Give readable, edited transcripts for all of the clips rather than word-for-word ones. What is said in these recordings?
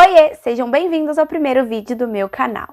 Oiê, sejam bem-vindos ao primeiro vídeo do meu canal.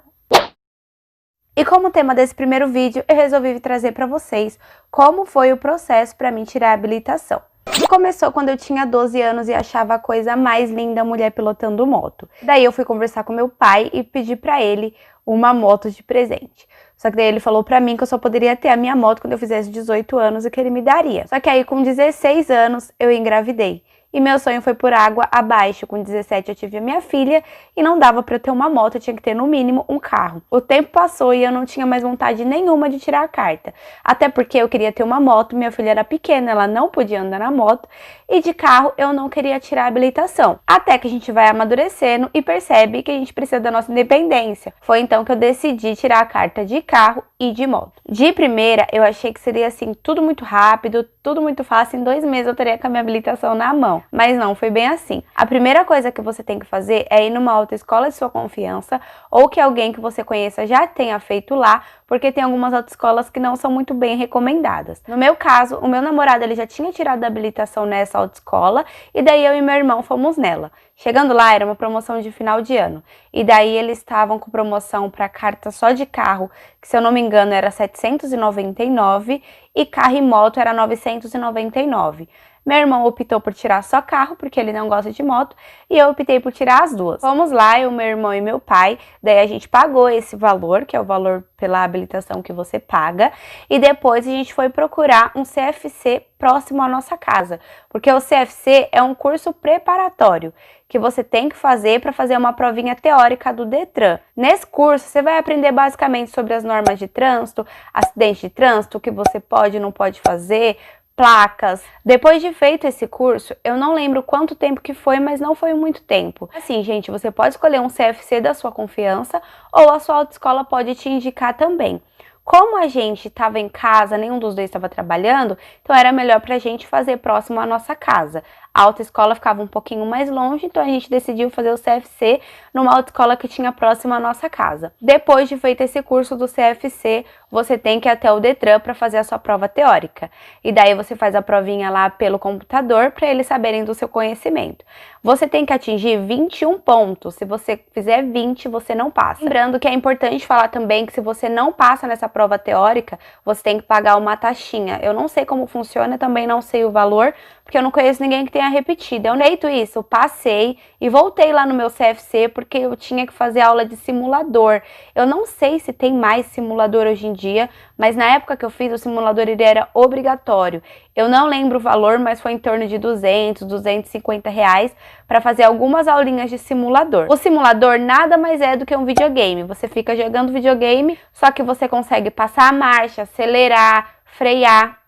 E como tema desse primeiro vídeo, eu resolvi trazer para vocês como foi o processo para mim tirar a habilitação. Começou quando eu tinha 12 anos e achava a coisa mais linda a mulher pilotando moto. Daí eu fui conversar com meu pai e pedi para ele uma moto de presente. Só que daí ele falou pra mim que eu só poderia ter a minha moto quando eu fizesse 18 anos e que ele me daria. Só que aí com 16 anos eu engravidei. E meu sonho foi por água abaixo. Com 17 eu tive a minha filha e não dava pra eu ter uma moto, eu tinha que ter no mínimo um carro. O tempo passou e eu não tinha mais vontade nenhuma de tirar a carta. Até porque eu queria ter uma moto, minha filha era pequena, ela não podia andar na moto. E de carro eu não queria tirar a habilitação. Até que a gente vai amadurecendo e percebe que a gente precisa da nossa independência. Foi então que eu decidi tirar a carta de carro e de moto. De primeira eu achei que seria assim, tudo muito rápido, tudo muito fácil. Em 2 meses eu teria com a minha habilitação na mão. Mas não foi bem assim. A primeira coisa que você tem que fazer é ir numa autoescola de sua confiança ou que alguém que você conheça já tenha feito lá, porque tem algumas autoescolas que não são muito bem recomendadas. No meu caso, o meu namorado ele já tinha tirado a habilitação nessa autoescola e daí eu e meu irmão fomos nela. Chegando lá, era uma promoção de final de ano. E daí eles estavam com promoção para carta só de carro, que se eu não me engano era R$ 799 e carro e moto era R$ 999. Meu irmão optou por tirar só carro, porque ele não gosta de moto, e eu optei por tirar as duas. Fomos lá, eu, meu irmão e meu pai, daí a gente pagou esse valor, que é o valor pela habilitação que você paga, e depois a gente foi procurar um CFC próximo à nossa casa, porque o CFC é um curso preparatório, que você tem que fazer para fazer uma provinha teórica do Detran. Nesse curso, você vai aprender basicamente sobre as normas de trânsito, acidente de trânsito, o que você pode e não pode fazer, placas. Depois de feito esse curso, eu não lembro quanto tempo que foi, mas não foi muito tempo. Assim, gente, você pode escolher um CFC da sua confiança ou a sua autoescola pode te indicar também. Como a gente estava em casa, nenhum dos dois estava trabalhando, então era melhor pra gente fazer próximo à nossa casa. A autoescola ficava um pouquinho mais longe, então a gente decidiu fazer o CFC numa autoescola que tinha próximo à nossa casa. Depois de feito esse curso do CFC, você tem que ir até o Detran para fazer a sua prova teórica. E daí você faz a provinha lá pelo computador para eles saberem do seu conhecimento. Você tem que atingir 21 pontos. Se você fizer 20, você não passa. Lembrando que é importante falar também que se você não passa nessa prova teórica, você tem que pagar uma taxinha. Eu não sei como funciona, também não sei o valor, porque eu não conheço ninguém que tenha repetido. Eu feito isso, eu passei e voltei lá no meu CFC porque eu tinha que fazer aula de simulador. Eu não sei se tem mais simulador hoje em dia, mas na época que eu fiz o simulador ele era obrigatório. Eu não lembro o valor, mas foi em torno de 200, 250 reais para fazer algumas aulinhas de simulador. O simulador nada mais é do que um videogame. Você fica jogando videogame, só que você consegue passar a marcha, acelerar, frear.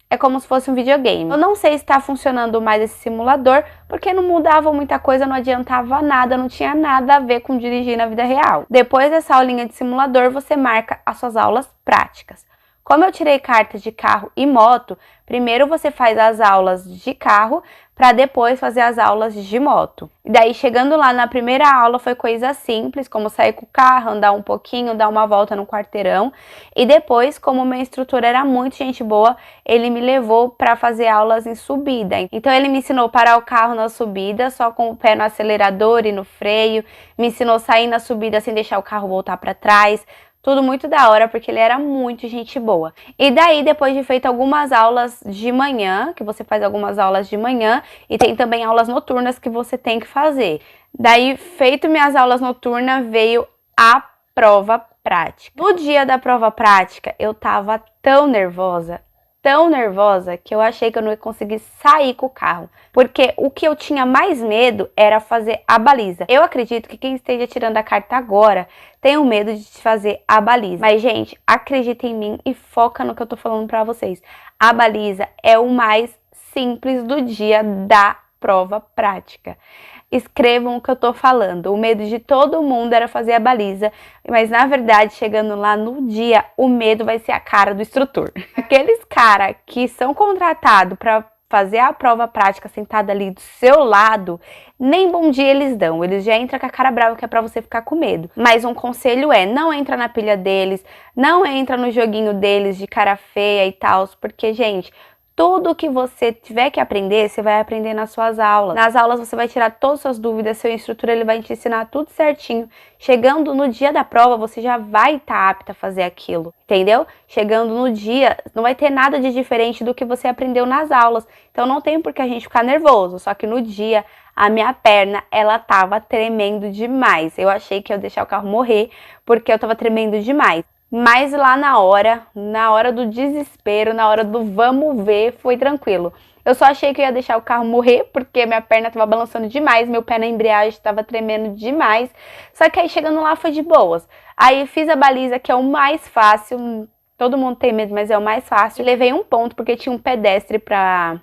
É como se fosse um videogame. Eu não sei se está funcionando mais esse simulador, porque não mudava muita coisa, não adiantava nada, não tinha nada a ver com dirigir na vida real. Depois dessa aulinha de simulador, você marca as suas aulas práticas. Como eu tirei carta de carro e moto, primeiro você faz as aulas de carro para depois fazer as aulas de moto. E daí chegando lá na primeira aula foi coisa simples, como sair com o carro, andar um pouquinho, dar uma volta no quarteirão. E depois, como o meu instrutor era muito gente boa, ele me levou para fazer aulas em subida. Então ele me ensinou a parar o carro na subida, só com o pé no acelerador e no freio. Me ensinou a sair na subida sem deixar o carro voltar para trás. Tudo muito da hora, porque ele era muito gente boa. E daí, depois de feito algumas aulas de manhã, que você faz algumas aulas de manhã, e tem também aulas noturnas que você tem que fazer. Daí, feito minhas aulas noturnas, veio a prova prática. No dia da prova prática, eu tava tão nervosa que eu achei que eu não ia conseguir sair com o carro. Porque o que eu tinha mais medo era fazer a baliza. Eu acredito que quem esteja tirando a carta agora tem o medo de fazer a baliza. Mas, gente, acredita em mim e foca no que eu tô falando pra vocês. A baliza é o mais simples do dia da prova prática. Escrevam o que eu tô falando. O medo de todo mundo era fazer a baliza, mas na verdade, chegando lá no dia, o medo vai ser a cara do instrutor. Aqueles caras que são contratados para fazer a prova prática sentada ali do seu lado, nem bom dia eles dão. Eles já entram com a cara brava que é pra você ficar com medo. Mas um conselho é, não entra na pilha deles, não entra no joguinho deles de cara feia e tal, porque, gente, Tudo que você tiver que aprender, você vai aprender nas suas aulas. Nas aulas você vai tirar todas as suas dúvidas, seu instrutor ele vai te ensinar tudo certinho. Chegando no dia da prova, você já vai estar apta a fazer aquilo, entendeu? Chegando no dia, não vai ter nada de diferente do que você aprendeu nas aulas. Então não tem por que a gente ficar nervoso, só que no dia a minha perna, ela tava tremendo demais. Eu achei que ia deixar o carro morrer, porque eu tava tremendo demais. Mas lá na hora do desespero, na hora do vamos ver, foi tranquilo. Eu só achei que eu ia deixar o carro morrer, porque minha perna tava balançando demais, meu pé na embreagem tava tremendo demais. Só que aí chegando lá foi de boas. Aí fiz a baliza, que é o mais fácil, todo mundo tem medo, mas é o mais fácil. Levei um ponto, porque tinha um pedestre pra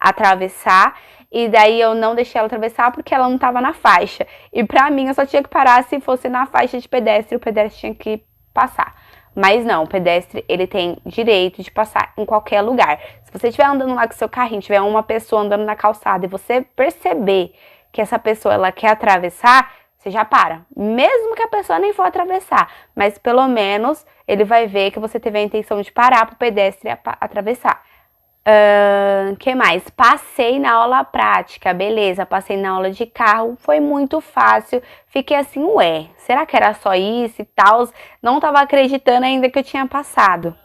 atravessar, e daí eu não deixei ela atravessar porque ela não tava na faixa. E pra mim, eu só tinha que parar se fosse na faixa de pedestre, o pedestre tinha que passar. Mas não, o pedestre, ele tem direito de passar em qualquer lugar. Se você estiver andando lá com seu carrinho, tiver uma pessoa andando na calçada e você perceber que essa pessoa, ela quer atravessar, você já para. Mesmo que a pessoa nem for atravessar, mas pelo menos ele vai ver que você teve a intenção de parar para o pedestre atravessar. Que mais? Passei na aula prática, beleza, passei na aula de carro, foi muito fácil, fiquei assim, ué, será que era só isso e tal? Não tava acreditando ainda que eu tinha passado.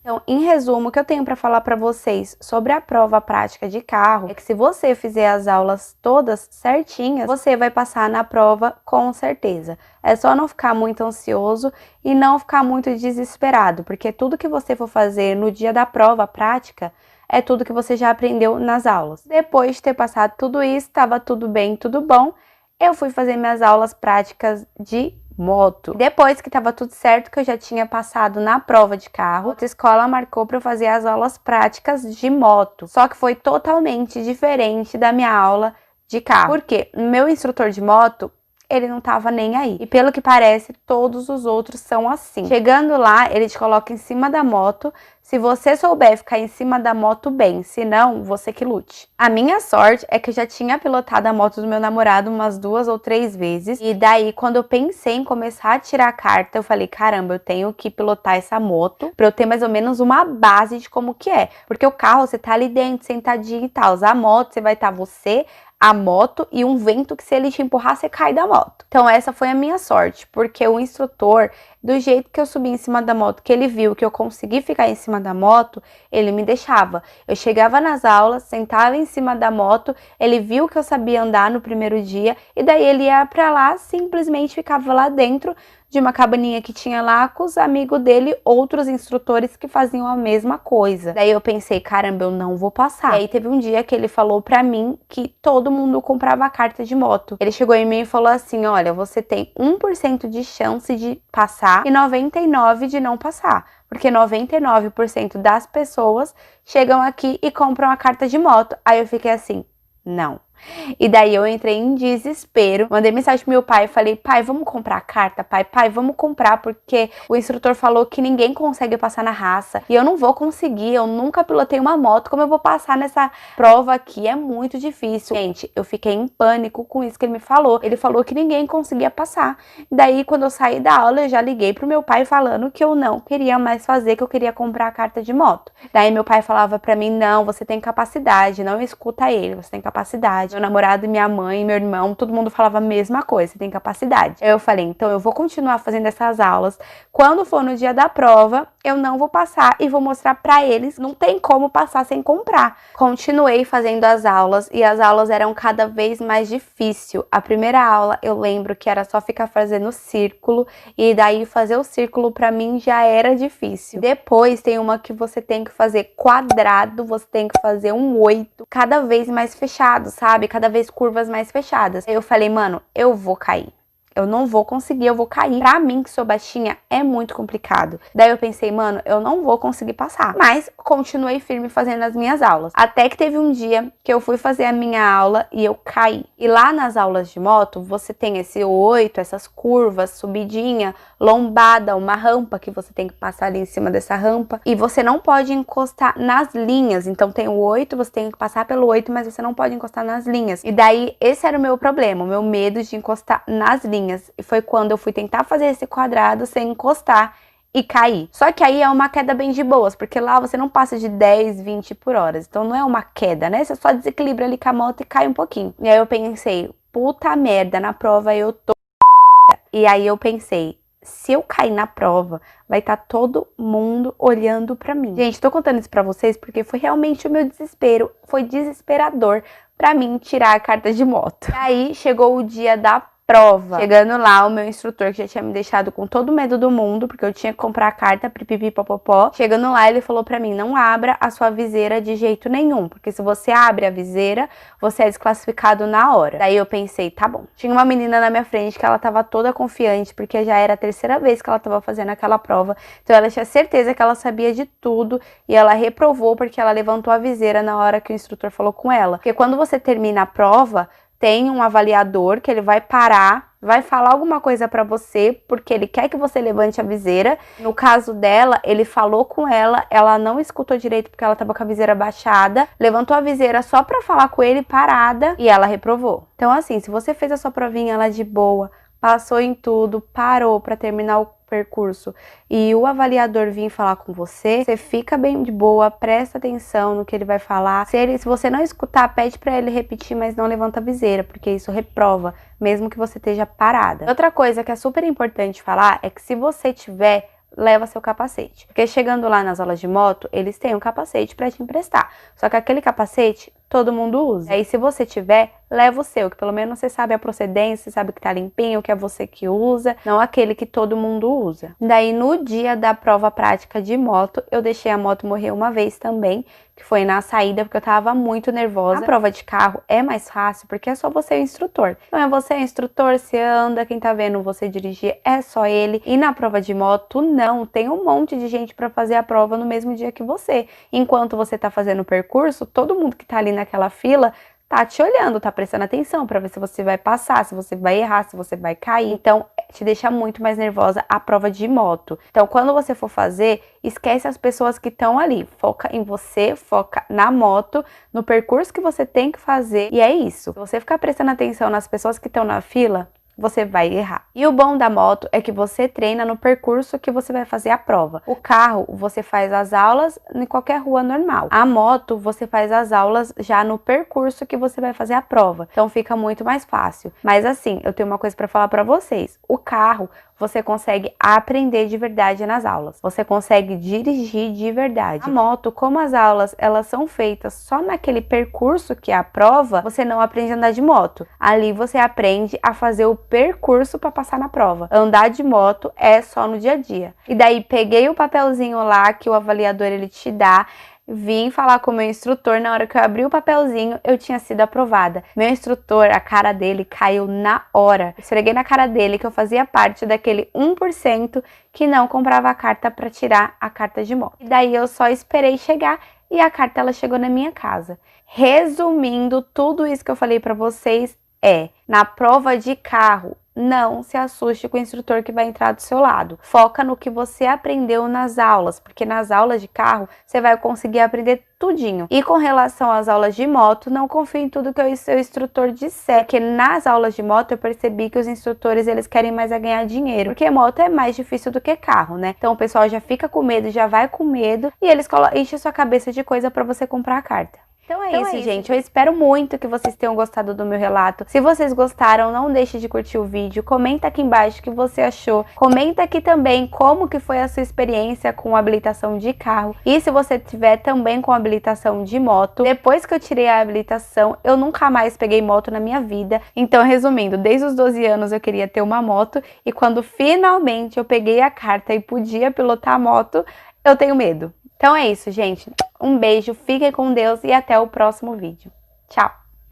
Então, em resumo, o que eu tenho para falar para vocês sobre a prova prática de carro é que se você fizer as aulas todas certinhas, você vai passar na prova com certeza. É só não ficar muito ansioso e não ficar muito desesperado, porque tudo que você for fazer no dia da prova prática é tudo que você já aprendeu nas aulas. Depois de ter passado tudo isso, estava tudo bem, tudo bom, eu fui fazer minhas aulas práticas de moto. Depois que estava tudo certo, que eu já tinha passado na prova de carro, a escola marcou para eu fazer as aulas práticas de moto. Só que foi totalmente diferente da minha aula de carro. Porque meu instrutor de moto, ele não tava nem aí. E pelo que parece, todos os outros são assim. Chegando lá, ele te coloca em cima da moto. Se você souber ficar em cima da moto, bem. Se não, você que lute. A minha sorte é que eu já tinha pilotado a moto do meu namorado umas 2 ou 3 vezes. E daí, quando eu pensei em começar a tirar a carta, eu falei, caramba, eu tenho que pilotar essa moto pra eu ter mais ou menos uma base de como que é. Porque o carro, você tá ali dentro, sentadinho e tal. A moto, você vai estar você, a moto e um vento que se ele te empurrar, você cai da moto. Então essa foi a minha sorte, porque o instrutor, do jeito que eu subi em cima da moto, que ele viu que eu consegui ficar em cima da moto, ele me deixava. Eu chegava nas aulas, sentava em cima da moto, ele viu que eu sabia andar no primeiro dia, e daí ele ia pra lá, simplesmente ficava lá dentro de uma cabaninha que tinha lá com os amigos dele, outros instrutores que faziam a mesma coisa. Daí eu pensei, caramba, eu não vou passar. E aí teve um dia que ele falou pra mim que todo mundo comprava a carta de moto. Ele chegou em mim e falou assim, olha, você tem 1% de chance de passar e 99% de não passar. Porque 99% das pessoas chegam aqui e compram a carta de moto. Aí eu fiquei assim, não. E daí eu entrei em desespero, mandei mensagem pro meu pai e falei, pai, vamos comprar a carta, pai, vamos comprar, porque o instrutor falou que ninguém consegue passar na raça, e eu não vou conseguir, eu nunca pilotei uma moto, como eu vou passar nessa prova aqui? É muito difícil. Gente, eu fiquei em pânico com isso que ele me falou, ele falou que ninguém conseguia passar. Daí, quando eu saí da aula, eu já liguei pro meu pai falando que eu não queria mais fazer, que eu queria comprar a carta de moto. Daí meu pai falava pra mim, não, você tem capacidade, não escuta ele, você tem capacidade. Meu namorado, minha mãe, meu irmão, todo mundo falava a mesma coisa, você tem capacidade. Eu falei, então eu vou continuar fazendo essas aulas. Quando for no dia da prova, eu não vou passar e vou mostrar pra eles, não tem como passar sem comprar. Continuei fazendo as aulas e as aulas eram cada vez mais difíceis. A primeira aula, eu lembro que era só ficar fazendo círculo e daí fazer o círculo pra mim já era difícil. Depois tem uma que você tem que fazer quadrado, você tem que fazer um 8, cada vez mais fechado, sabe? Cada vez curvas mais fechadas. Aí eu falei, mano, eu vou cair. Eu não vou conseguir, eu vou cair. Pra mim, que sou baixinha, é muito complicado. Daí eu pensei, mano, eu não vou conseguir passar. Mas continuei firme fazendo as minhas aulas. Até que teve um dia que eu fui fazer a minha aula e eu caí. E lá nas aulas de moto, você tem esse 8, essas curvas, subidinha, lombada, uma rampa que você tem que passar ali em cima dessa rampa. E você não pode encostar nas linhas. Então tem o 8, você tem que passar pelo 8, mas você não pode encostar nas linhas. E daí, esse era o meu problema, o meu medo de encostar nas linhas. E foi quando eu fui tentar fazer esse quadrado sem encostar e caí. Só que aí é uma queda bem de boas, porque lá você não passa de 10, 20 por hora. Então não é uma queda, né? Você só desequilibra ali com a moto e cai um pouquinho. E aí eu pensei, puta merda, na prova eu tô... E aí eu pensei, se eu cair na prova, vai estar todo mundo olhando pra mim. Gente, tô contando isso pra vocês porque foi realmente o meu desespero. Foi desesperador pra mim tirar a carta de moto. E aí chegou o dia da prova. Chegando lá, o meu instrutor, que já tinha me deixado com todo o medo do mundo, porque eu tinha que comprar a carta, pipipi, popopó. Chegando lá, ele falou pra mim, não abra a sua viseira de jeito nenhum, porque se você abre a viseira, você é desclassificado na hora. Daí eu pensei, tá bom. Tinha uma menina na minha frente que ela tava toda confiante, porque já era a terceira vez que ela tava fazendo aquela prova, então ela tinha certeza que ela sabia de tudo, e ela reprovou porque ela levantou a viseira na hora que o instrutor falou com ela. Porque quando você termina a prova, tem um avaliador que ele vai parar, vai falar alguma coisa pra você, porque ele quer que você levante a viseira. No caso dela, ele falou com ela, ela não escutou direito porque ela tava com a viseira baixada, levantou a viseira só pra falar com ele parada e ela reprovou. Então assim, se você fez a sua provinha lá de boa, passou em tudo, parou pra terminar o percurso e o avaliador vir falar com você, você fica bem de boa, presta atenção no que ele vai falar. Se você não escutar, pede pra ele repetir, mas não levanta a viseira, porque isso reprova, mesmo que você esteja parada. Outra coisa que é super importante falar é que se você tiver, leva seu capacete. Porque chegando lá nas aulas de moto, eles têm um capacete pra te emprestar. Só que aquele capacete todo mundo usa. E aí se você tiver, leva o seu, que pelo menos você sabe a procedência, você sabe que tá limpinho, que é você que usa, não aquele que todo mundo usa. Daí no dia da prova prática de moto, eu deixei a moto morrer uma vez também, que foi na saída, porque eu tava muito nervosa. A prova de carro é mais fácil, porque é só você e o instrutor. Então é você, o instrutor, você anda, quem tá vendo você dirigir é só ele. E na prova de moto, não, tem um monte de gente pra fazer a prova no mesmo dia que você. Enquanto você tá fazendo o percurso, todo mundo que tá ali naquela fila tá te olhando, tá prestando atenção pra ver se você vai passar, se você vai errar, se você vai cair. Então, te deixa muito mais nervosa a prova de moto. Então, quando você for fazer, esquece as pessoas que estão ali. Foca em você, foca na moto, no percurso que você tem que fazer. E é isso. Se você ficar prestando atenção nas pessoas que estão na fila, você vai errar. E o bom da moto é que você treina no percurso que você vai fazer a prova. O carro, você faz as aulas em qualquer rua normal. A moto, você faz as aulas já no percurso que você vai fazer a prova. Então fica muito mais fácil. Mas assim, eu tenho uma coisa para falar para vocês. O carro, você consegue aprender de verdade nas aulas. Você consegue dirigir de verdade. A moto, como as aulas elas são feitas só naquele percurso que é a prova, você não aprende a andar de moto. Ali você aprende a fazer o percurso para passar na prova. Andar de moto é só no dia a dia. E daí peguei o papelzinho lá que o avaliador ele te dá. Vim falar com o meu instrutor, na hora que eu abri o papelzinho, eu tinha sido aprovada. Meu instrutor, a cara dele caiu na hora. Esfreguei na cara dele que eu fazia parte daquele 1% que não comprava a carta para tirar a carta de moto. E daí eu só esperei chegar e a carta ela chegou na minha casa. Resumindo, tudo isso que eu falei para vocês na prova de carro, não se assuste com o instrutor que vai entrar do seu lado. Foca no que você aprendeu nas aulas, porque nas aulas de carro você vai conseguir aprender tudinho. E com relação às aulas de moto, não confie em tudo que o seu instrutor disser, porque nas aulas de moto eu percebi que os instrutores eles querem mais ganhar dinheiro, porque moto é mais difícil do que carro, né? Então o pessoal já fica com medo, já vai com medo e eles enchem sua cabeça de coisa para você comprar a carta. Então é isso, gente. Eu espero muito que vocês tenham gostado do meu relato. Se vocês gostaram, não deixe de curtir o vídeo. Comenta aqui embaixo o que você achou. Comenta aqui também como que foi a sua experiência com habilitação de carro. E se você tiver também com habilitação de moto. Depois que eu tirei a habilitação, eu nunca mais peguei moto na minha vida. Então, resumindo, desde os 12 anos eu queria ter uma moto. E quando finalmente eu peguei a carta e podia pilotar a moto, eu tenho medo. Então é isso, gente. Um beijo, fiquem com Deus e até o próximo vídeo. Tchau!